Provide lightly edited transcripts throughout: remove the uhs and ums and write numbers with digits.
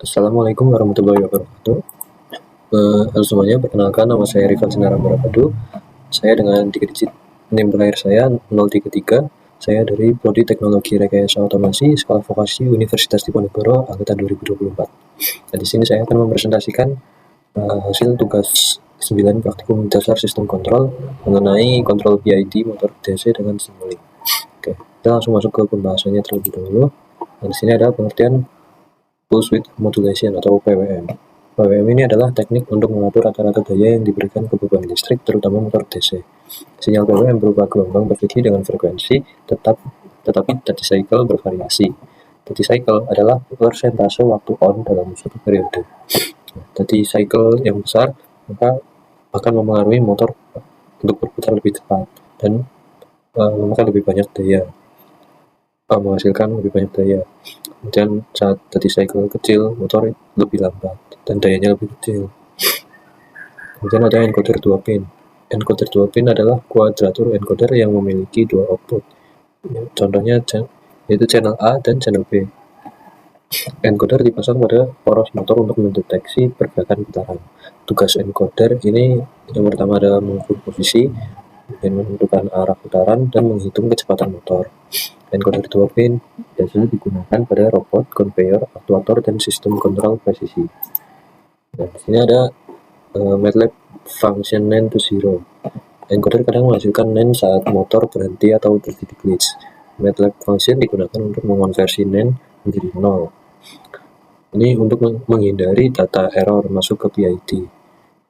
Assalamualaikum warahmatullahi wabarakatuh. Halo semuanya, perkenalkan nama saya Rifan Senara Barapadu. Saya dengan 3 digit NIM terakhir saya 033. Saya dari Prodi Teknologi Rekayasa Otomasi Sekolah Vokasi Universitas Diponegoro angkatan 2024. Dan di sini saya akan mempresentasikan hasil tugas 9 praktikum dasar sistem kontrol mengenai kontrol PID motor DC dengan simulink. Oke, kita langsung masuk ke pembahasannya terlebih dahulu. Dan di sini ada pengertian Pulse Width Modulation atau PWM. PWM ini adalah teknik untuk mengatur rata-rata daya yang diberikan ke beban listrik, terutama motor DC. Sinyal PWM berupa gelombang bergigi dengan frekuensi tetapi duty cycle bervariasi. Duty cycle adalah persentase waktu on dalam suatu periode. Duty cycle yang besar maka akan mempengaruhi motor untuk berputar lebih cepat dan memakan lebih banyak daya, menghasilkan lebih banyak daya. Kemudian saat duty cycle kecil, motor lebih lambat dan dayanya lebih kecil. Kemudian ada encoder 2 pin. Encoder 2 pin adalah kuadratur encoder yang memiliki 2 output. Contohnya yaitu channel A dan channel B. Encoder dipasang pada poros motor untuk mendeteksi pergerakan putaran. Tugas encoder ini yang pertama adalah mengukur posisi, dan menentukan arah putaran, dan menghitung kecepatan motor. Encoder 2 pin biasanya digunakan pada robot, conveyor, aktuator, dan sistem kontrol presisi. Nah, di sini ada MATLAB function NAND to zero. Encoder kadang menghasilkan NAND saat motor berhenti atau terjadi glitch. MATLAB function digunakan untuk mengonversi NAND menjadi 0. Ini untuk menghindari data error masuk ke PID.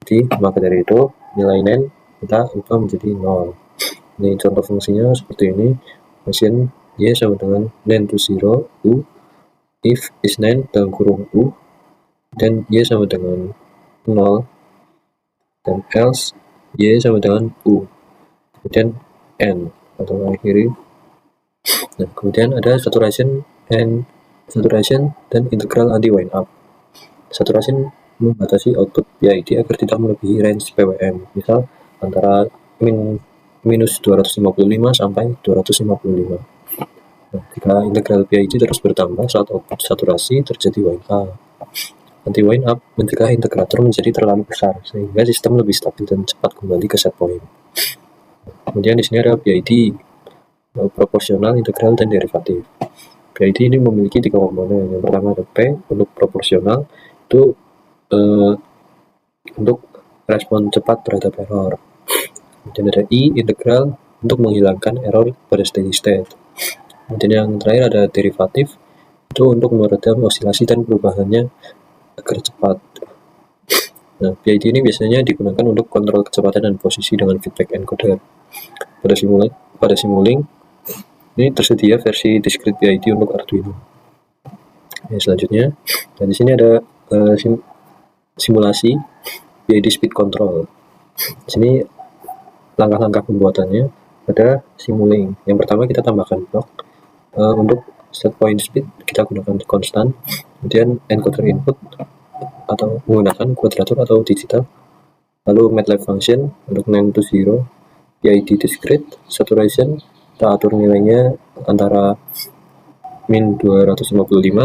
Jadi, maka dari itu, nilai NAND kita ubah menjadi 0. Ini contoh fungsinya seperti ini. Mesin Y sama dengan NAND to zero U if is NAND dalam kurung U dan Y sama dengan 0 dan else Y sama dengan U, kemudian N atau akhiri. Nah, kemudian ada saturation dan integral anti wind up. Saturation membatasi output PID agar tidak melebihi range PWM, misal antara minus 255 sampai 255. Nah, jika integral PID terus bertambah saat output saturasi, terjadi wind up. Anti wind up mencegah integrator menjadi terlalu besar sehingga sistem lebih stabil dan cepat kembali ke set point. Kemudian di sini ada PID, proporsional, integral, dan derivatif. PID ini memiliki 3 komponen. Yang pertama ada P untuk proporsional, itu untuk respon cepat terhadap error. Kemudian ada I, integral, untuk menghilangkan error pada steady state. Kemudian yang terakhir ada derivatif, itu untuk meredam osilasi dan perubahannya agar cepat. Nah, PID ini biasanya digunakan untuk kontrol kecepatan dan posisi dengan feedback encoder. Pada simulink ini tersedia versi discrete PID untuk Arduino. Ya, selanjutnya, dan di sini ada simulasi PID speed control. Di sini langkah-langkah pembuatannya pada simulink. Yang pertama kita tambahkan blok. Untuk set point speed kita gunakan konstan. Kemudian encoder input atau menggunakan kuadratur atau digital. Lalu MATLAB function untuk NAND to zero, PID discrete, saturation kita atur nilainya antara min 255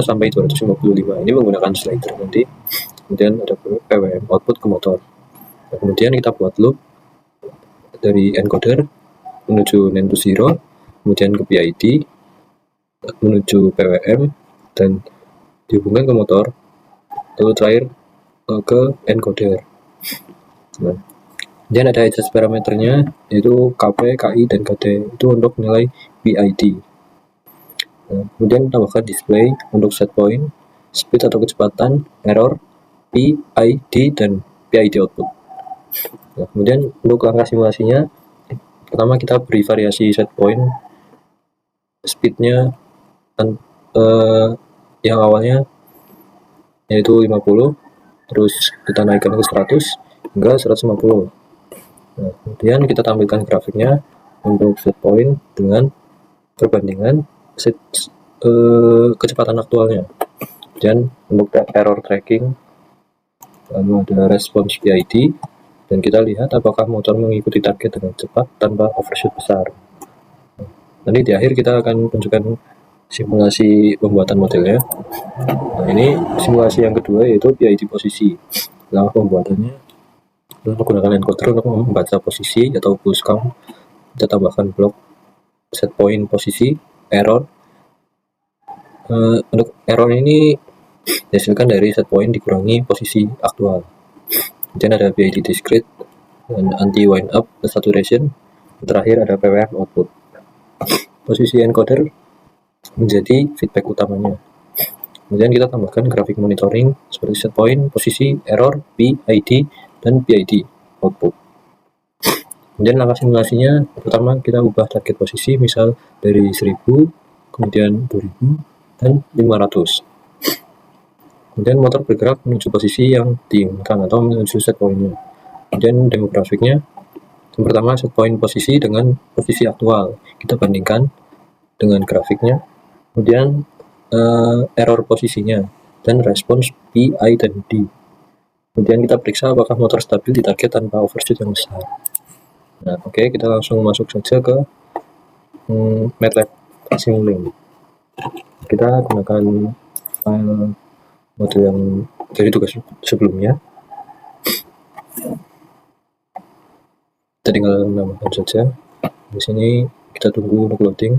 sampai 255. Ini menggunakan slider nanti. Kemudian ada PWM output ke motor. Nah, kemudian kita buat loop dari encoder menuju NAND to zero, kemudian ke PID, menuju PWM, dan dihubungkan ke motor, lalu terakhir ke encoder. Nah, dan ada adjust parameternya, yaitu KP, KI, dan KD, itu untuk nilai PID. Nah, kemudian tambahkan display untuk set point, speed atau kecepatan, error, PID, dan PID output. Nah, kemudian untuk langkah simulasinya, pertama kita beri variasi set point, speednya yang awalnya yaitu 50, terus kita naikkan ke 100 hingga 150. Nah, kemudian kita tampilkan grafiknya untuk set point dengan perbandingan kecepatan aktualnya. Dan untuk error tracking, lalu ada response PID, dan kita lihat apakah motor mengikuti target dengan cepat tanpa overshoot besar. Nanti di akhir kita akan tunjukkan simulasi pembuatan modelnya. Nah, ini simulasi yang kedua, yaitu PID posisi. Nah, pembuatannya menggunakan encoder untuk membaca posisi atau pulse count. Kita tambahkan blok set point posisi error. Untuk error ini dihasilkan dari set point dikurangi posisi aktual. Kemudian ada PID discrete dan anti wind up saturation. Terakhir ada PWM output. Posisi encoder menjadi feedback utamanya. Kemudian kita tambahkan grafik monitoring seperti set point, posisi, error, PID, dan PID output. Kemudian langkah simulasinya, pertama kita ubah target posisi, misal dari 1000, kemudian 2000, dan 500. Kemudian motor bergerak menuju posisi yang diinginkan atau menuju set point-nya. Kemudian demografiknya, yang pertama set point posisi dengan posisi aktual. Kita bandingkan dengan grafiknya. Kemudian error posisinya dan respons P, I, dan D. Kemudian kita periksa apakah motor stabil di target tanpa overshoot yang besar. Nah, oke, kita langsung masuk saja ke MATLAB Simulink. Kita gunakan file model yang dari tugas sebelumnya. Kita tinggal menambahkan saja. Di sini kita tunggu untuk loading.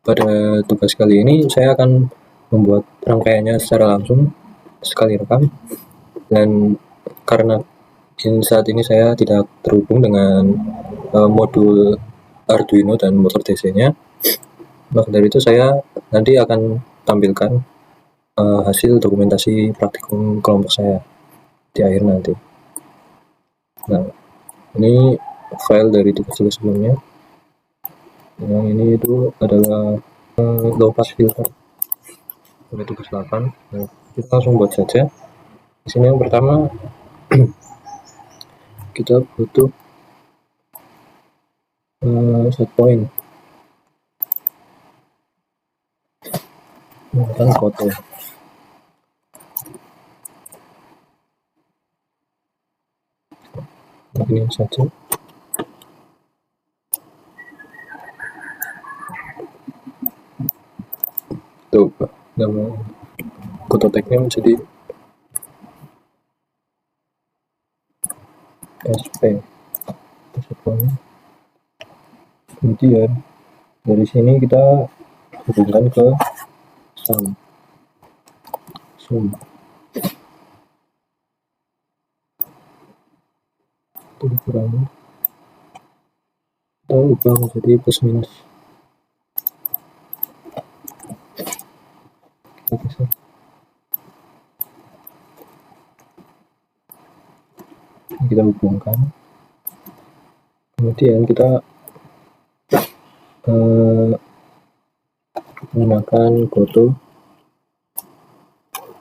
Pada tugas kali ini saya akan membuat rangkaiannya secara langsung sekali rekam, dan karena saat ini saya tidak terhubung dengan modul Arduino dan motor DC-nya, maka dari itu saya nanti akan tampilkan hasil dokumentasi praktikum kelompok saya di akhir nanti. Nah, ini file dari tugas-tugas sebelumnya. Yang ini itu adalah low pass filter dari tugas 8. Nah, kita langsung buat saja. Di sini yang pertama kita butuh set point dan foto. Ini saja. Tuh, nama foto tagnya menjadi SP. Kemudian dari sini kita hubungkan ke sum. Itu dikurangi. Kita ubah menjadi plus minus. Kita hubungkan, kemudian kita menggunakan goto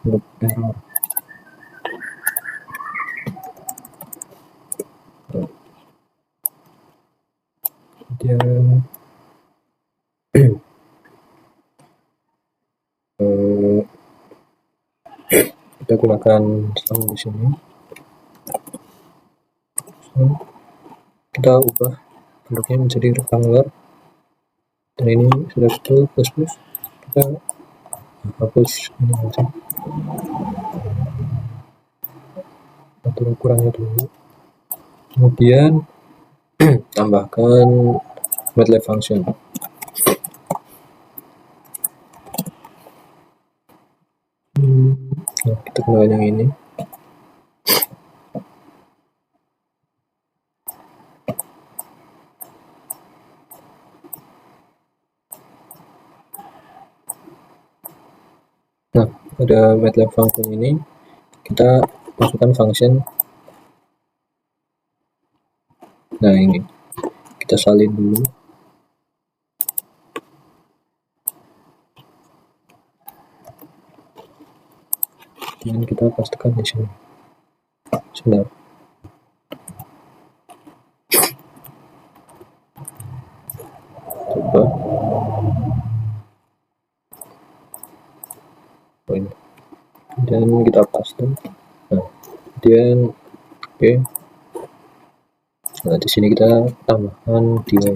untuk error. Kemudian kita gunakan sum di sini. Kita ubah bentuknya menjadi rectangular, dan ini sudah betul plus. Kita hapus ini saja, atur ukurannya dulu. Kemudian tambahkan MATLAB function. Nah, kita gunakan yang ini. Nah, pada MATLAB function ini kita masukkan function. Nah, ini kita salin dulu. Dan kita pastikan di sini. Sebentar. Coba. Oh, ini. Dan kita paste. Nah, kemudian oke. Nah, di sini kita tambahkan delay.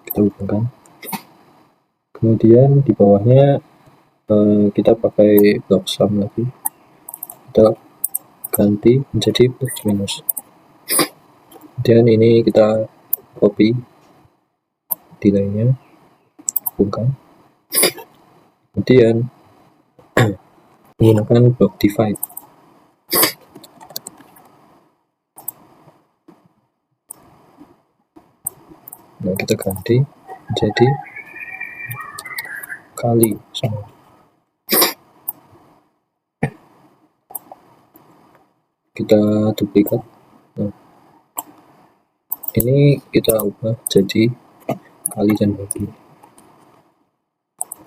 Kita hubungkan. Kemudian di bawahnya kita pakai block sum lagi. Kita ganti menjadi plus minus. Kemudian ini kita copy delaynya, hubungkan. Kemudian menggunakan block divide. Nah, kita ganti menjadi kali sama. Kita duplikat. Nah, ini kita ubah jadi kali dan bagi.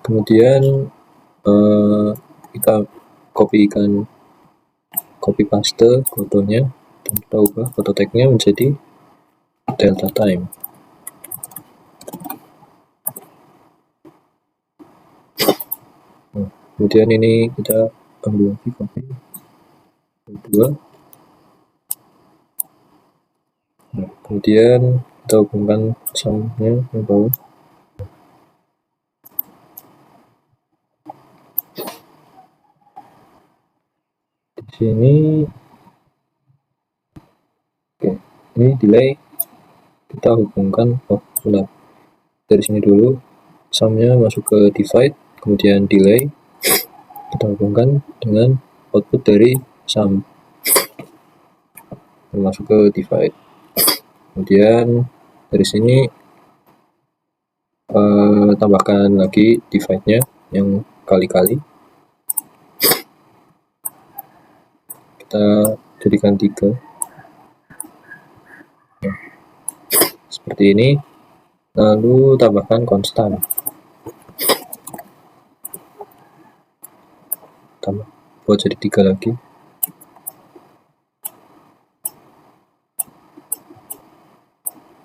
Kemudian kita copy paste fotonya dan kita ubah foto tagnya menjadi delta time. Nah, kemudian ini kita ambil lagi copy kedua. Nah, kemudian kita hubungkan sumnya yang bawah. Di sini oke, ini delay kita hubungkan dari sini dulu, sumnya masuk ke divide, kemudian delay kita hubungkan dengan output dari sum masuk ke divide. Kemudian dari sini tambahkan lagi divide-nya yang kali-kali, kita jadikan 3 seperti ini, lalu tambahkan konstan, buat jadi 3 lagi.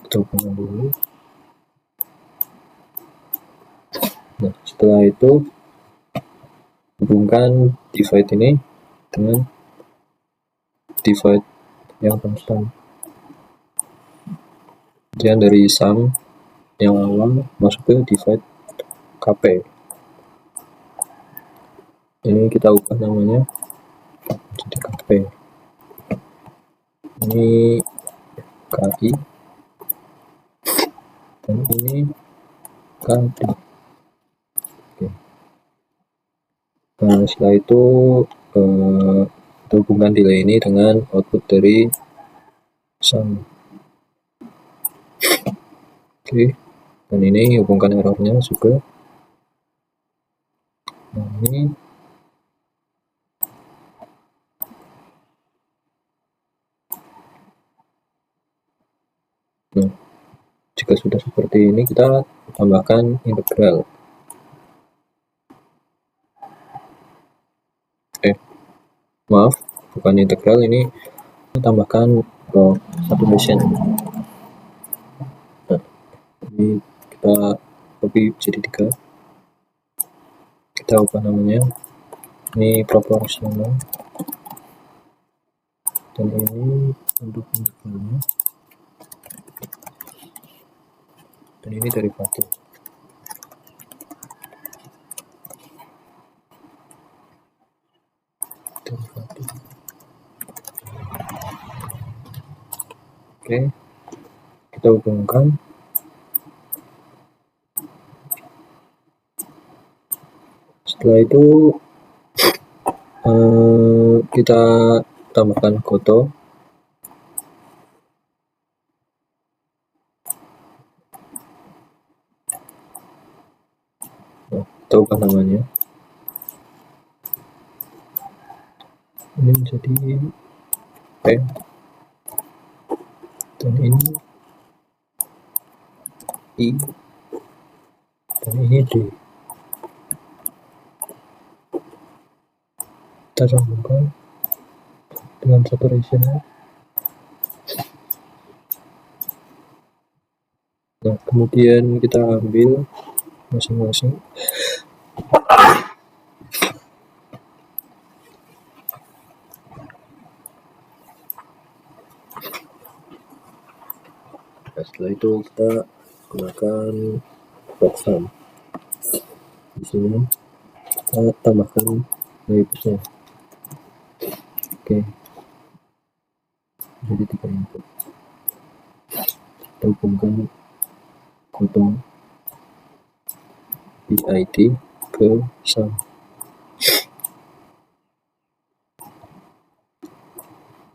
Kita hubungkan dulu. Nah, setelah itu hubungkan divide ini dengan divide yang konstan. Kemudian dari sum yang awal masuk ke divide KP. Ini kita ubah namanya jadi KP. Ini KI dan ini KD. Oke. Nah, setelah itu kita hubungkan delay ini dengan output dari sum. Oke, dan ini hubungkan errornya juga. Nah, ini nah, jika sudah seperti ini kita tambahkan integral. Maaf, bukan integral, ini kita tambahkan saturation. Nah, ini kita copy jadi 3, kita ubah namanya, ini proporsional, dan ini untuk integralnya, dan ini derivatif. Oke, kita hubungkan. Setelah itu kita tambahkan koto. Nah, kita ubah namanya, ini menjadi P, dan ini I, dan ini D. Kita sambungkan dengan saturation. Nah, kemudian kita ambil masing-masing. Nah, setelah itu kita gunakan program. Di sini kita tambahkan labelsnya. Oke, jadi 3 input. Kita hubungkan kode PID ke sum.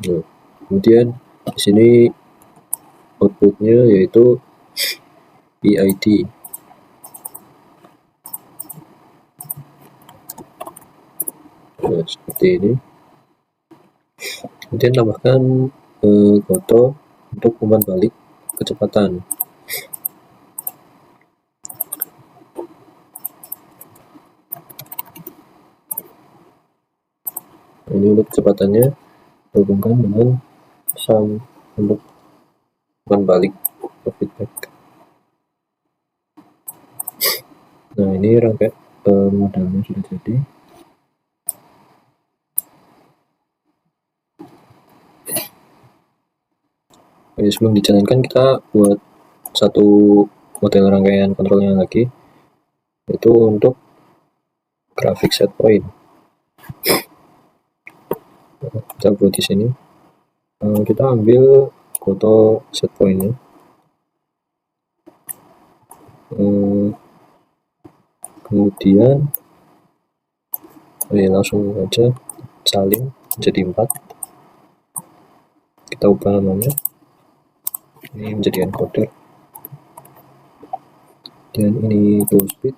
Nah, kemudian di sini outputnya yaitu PID. Nah, seperti ini. Kemudian tambahkan kode untuk umpan balik kecepatan. Ini untuk kecepatannya hubungkan dengan sum untuk umpan balik atau feedback. Nah, ini rangkaian modalnya sudah jadi. Oke, sebelum dijalankan kita buat satu model rangkaian kontrolnya lagi, yaitu untuk grafik set point. Kita buat di sini. Kita ambil foto set pointnya. Kemudian langsung aja salin jadi 4. Kita ubah namanya, ini menjadi encoder, dan ini tool speed,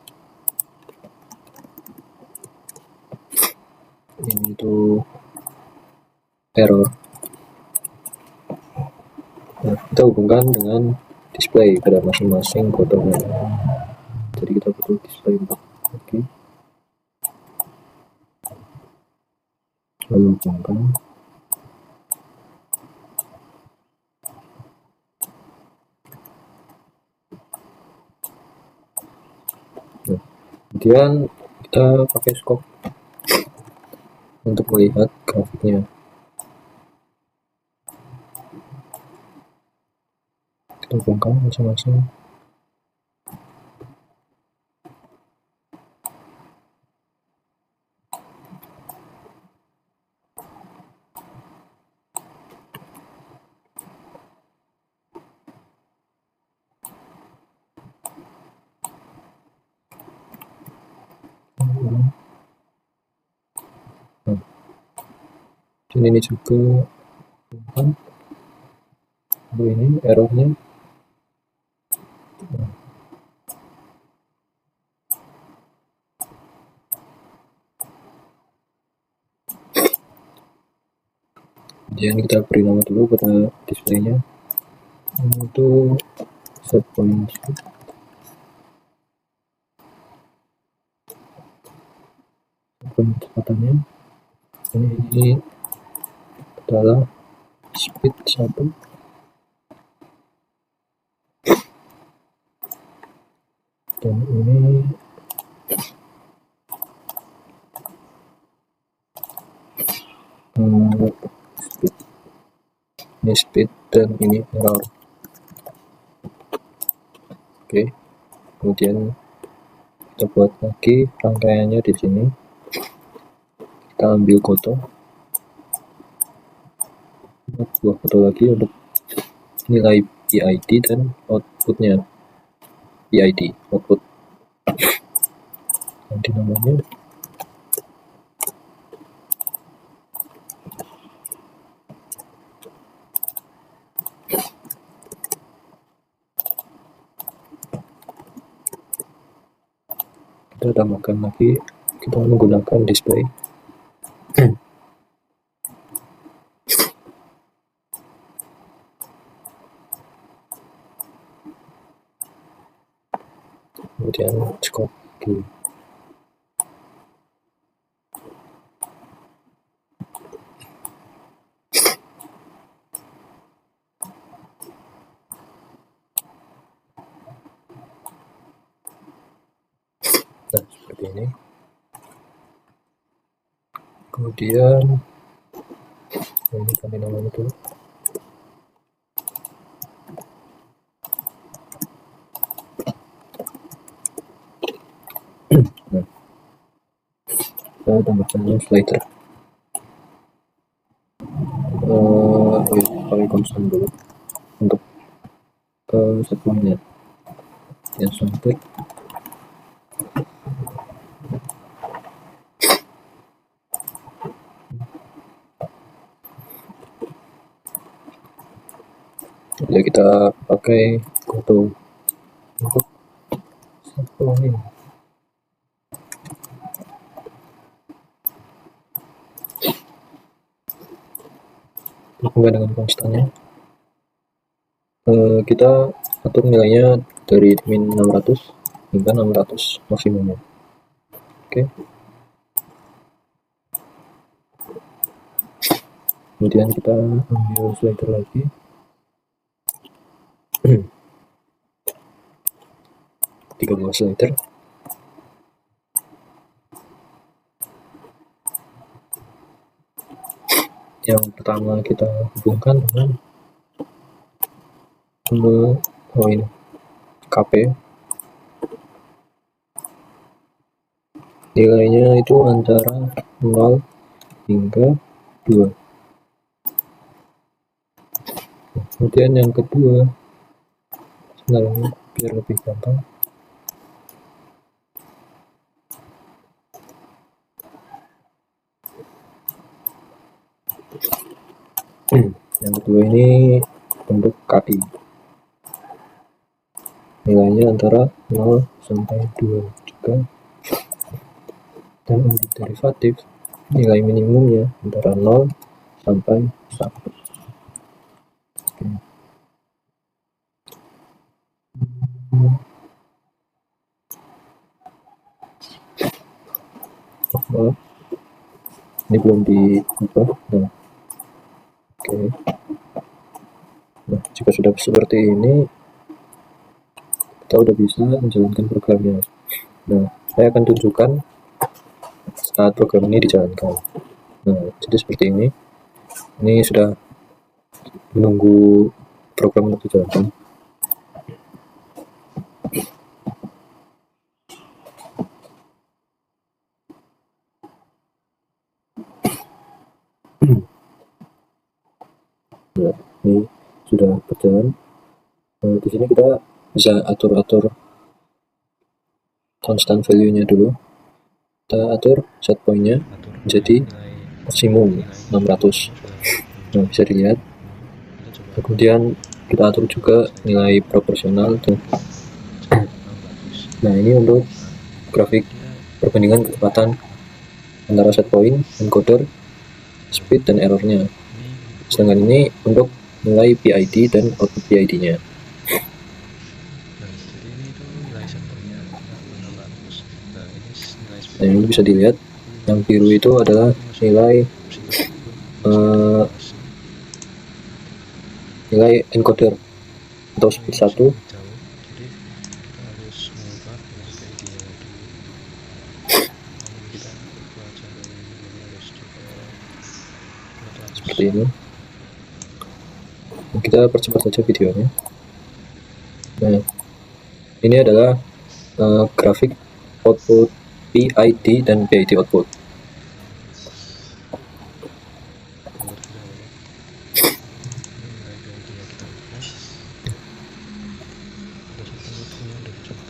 ini itu error. Nah, kita hubungkan dengan display pada masing-masing kodenya. Jadi kita butuh display 4. Oke, lalu hubungkan. Nah, kemudian kita pakai scope untuk melihat grafiknya. Kita hubungkan masing-masing. Dan ini juga hubungkan. Ini errornya. Kemudian kita beri nama dulu pada displaynya, itu set point speed. Kecepatannya ini adalah speed 1. Dan ini speed. Ini speed dan ini error. Oke, kemudian kita buat lagi rangkaiannya di sini. Kita ambil foto, buat foto lagi untuk nilai PID dan outputnya. PID output, nanti namanya kita tambahkan lagi, kita menggunakan display. Kemudian scope dulu. kemudian ini ganti namanya dulu. Nah, saya tambahkan slider pakai konstan dulu untuk set pointnya ya, sampai ya kita pakai Godot untuk set point. Berhubungan dengan konstannya, kita atur nilainya dari min 600 hingga 600 maksimumnya. Oke. Kemudian kita ambil slider lagi. Tiga buah slider. Yang pertama kita hubungkan dengan ini KP. Nilainya itu antara 0 hingga 2. Kemudian yang kedua, sebenarnya biar lebih gampang, yang kedua ini untuk KI, nilainya antara 0 sampai 2 juga, dan untuk derivatif nilai minimumnya antara 0 sampai 1. Oh, ini belum diubah. Nah, oke. Nah, jika sudah seperti ini, kita udah bisa menjalankan programnya. Nah, saya akan tunjukkan saat program ini dijalankan. Nah, jadi seperti ini. Ini sudah menunggu program untuk dijalankan. Nah, ini sudah berjalan. Di sini kita bisa atur-atur constant value-nya dulu. Kita atur set point-nya menjadi maksimum 600. Nah, bisa dilihat. Kemudian kita atur juga nilai proporsional tuh. Nah, ini untuk grafik perbandingan kecepatan antara set point, encoder, speed, dan errornya. Sedangkan ini untuk nilai PID dan output PID-nya. Nah, ini bisa dilihat yang biru itu adalah nilai nilai encoder atau speed 1. Seperti ini. Kita percepat saja videonya. Nah, ini adalah grafik output PID dan PID output.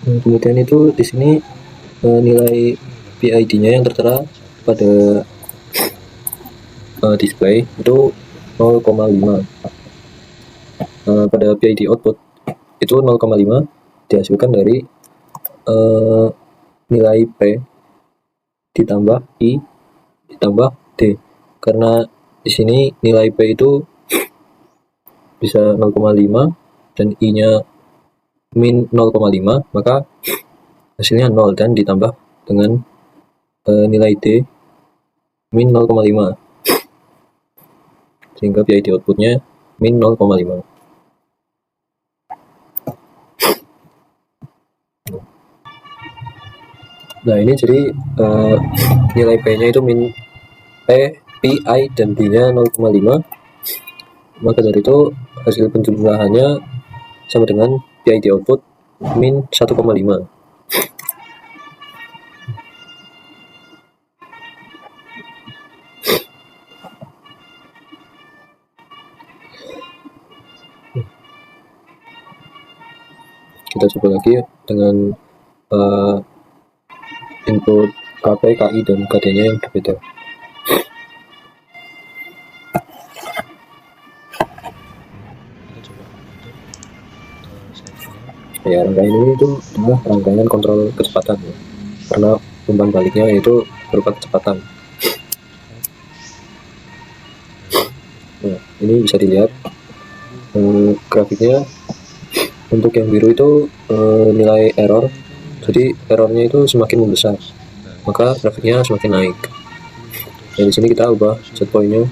Kemudian itu di sini nilai PID-nya yang tertera pada display itu 0,5. Pada PID output itu 0,5 dihasilkan dari nilai P ditambah I ditambah D. Karena di sini nilai P itu bisa 0,5 dan I-nya min 0,5, maka hasilnya 0 dan ditambah dengan nilai D min 0,5 sehingga PID outputnya min 0,5. Nah, ini jadi nilai P nya itu min PI dan B-nya 0,5, maka dari itu hasil penjumlahannya sama dengan PID output min 1,5. Kita coba lagi dengan input KP, KI, dan KD-nya yang berbeda. Ya, rangkaian ini itu adalah rangkaian kontrol kecepatan ya. Karena umpan baliknya yaitu berupa kecepatan. Nah, ini bisa dilihat grafiknya. Untuk yang biru itu nilai error, jadi errornya itu semakin membesar, maka grafiknya semakin naik. Nah, di sini kita ubah set point-nya.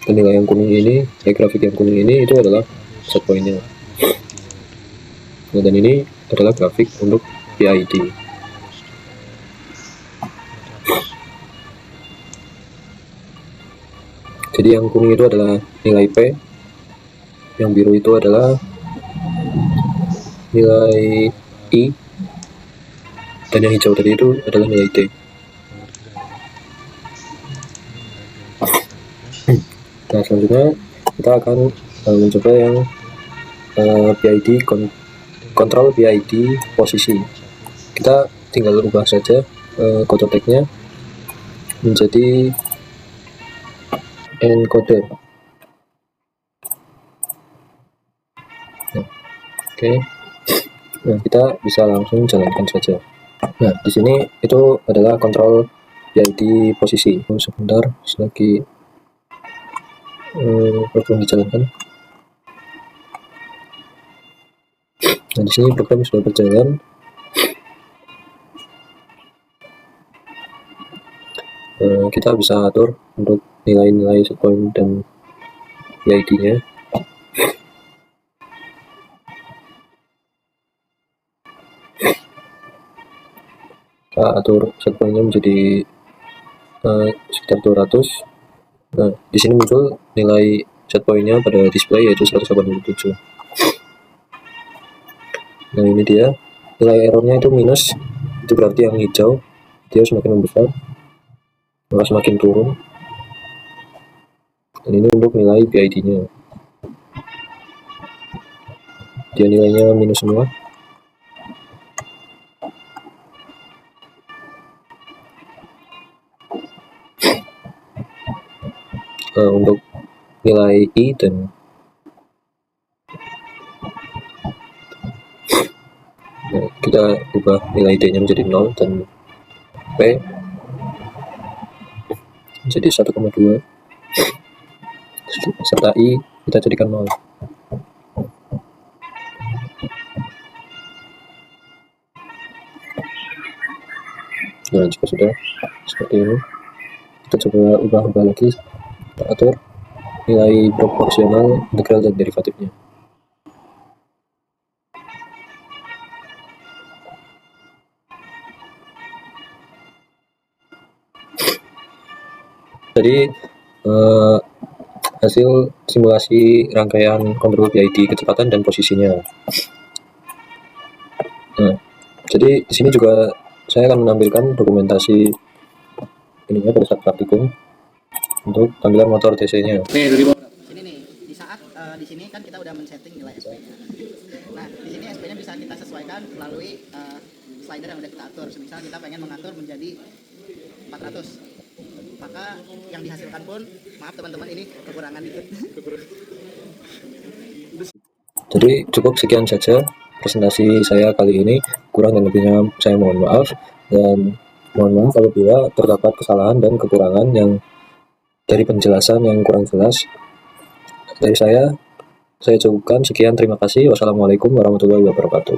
Dan nilai yang kuning ini, grafik yang kuning ini itu adalah set point-nya. Nah, dan ini adalah grafik untuk PID. Jadi yang kuning itu adalah nilai P, yang biru itu adalah nilai I, dan yang hijau tadi itu adalah nilai T. Nah, selanjutnya kita akan mencoba yang PID kontrol PID posisi. Kita tinggal ubah saja kode tag-nya menjadi encoder. Oke. Nah, kita bisa langsung jalankan saja. Nah, di sini itu adalah kontrol PID posisi. Sebentar, selagi program dijalankan. Nah, di sini program sudah berjalan. Kita bisa atur untuk nilai-nilai set point dan PID-nya. Kita atur set point-nya menjadi sekitar 200. Nah, di sini muncul nilai set point-nya pada display yaitu 187. Nah, ini dia nilai errornya itu minus, itu berarti yang hijau dia semakin membesar, maka semakin turun. Dan ini untuk nilai PID-nya, dia nilainya minus semua. Untuk nilai I dan kita ubah nilai D nya menjadi 0 dan P menjadi 1,2 serta I kita jadikan 0. Nah, jika sudah seperti ini, kita coba ubah lagi, kita atur nilai proporsional, integral, dan derivatifnya. Jadi hasil simulasi rangkaian kontrol PID kecepatan dan posisinya. Nah, jadi di sini juga saya akan menampilkan dokumentasi ininya pada saat praktikum untuk tampilan motor DC-nya. Sini nih, di saat di sini kan kita udah men-setting nilai SP-nya. Nah, di sini SP-nya bisa kita sesuaikan melalui slider yang udah kita atur. Misal kita pengen mengatur menjadi 400. Maka yang dihasilkan pun, maaf teman-teman, ini kekurangan dikit. Jadi cukup sekian saja presentasi saya kali ini, kurang dan lebihnya saya mohon maaf, dan mohon maaf apabila terdapat kesalahan dan kekurangan yang dari penjelasan yang kurang jelas. Dari saya cukupkan sekian, terima kasih. Wassalamualaikum warahmatullahi wabarakatuh.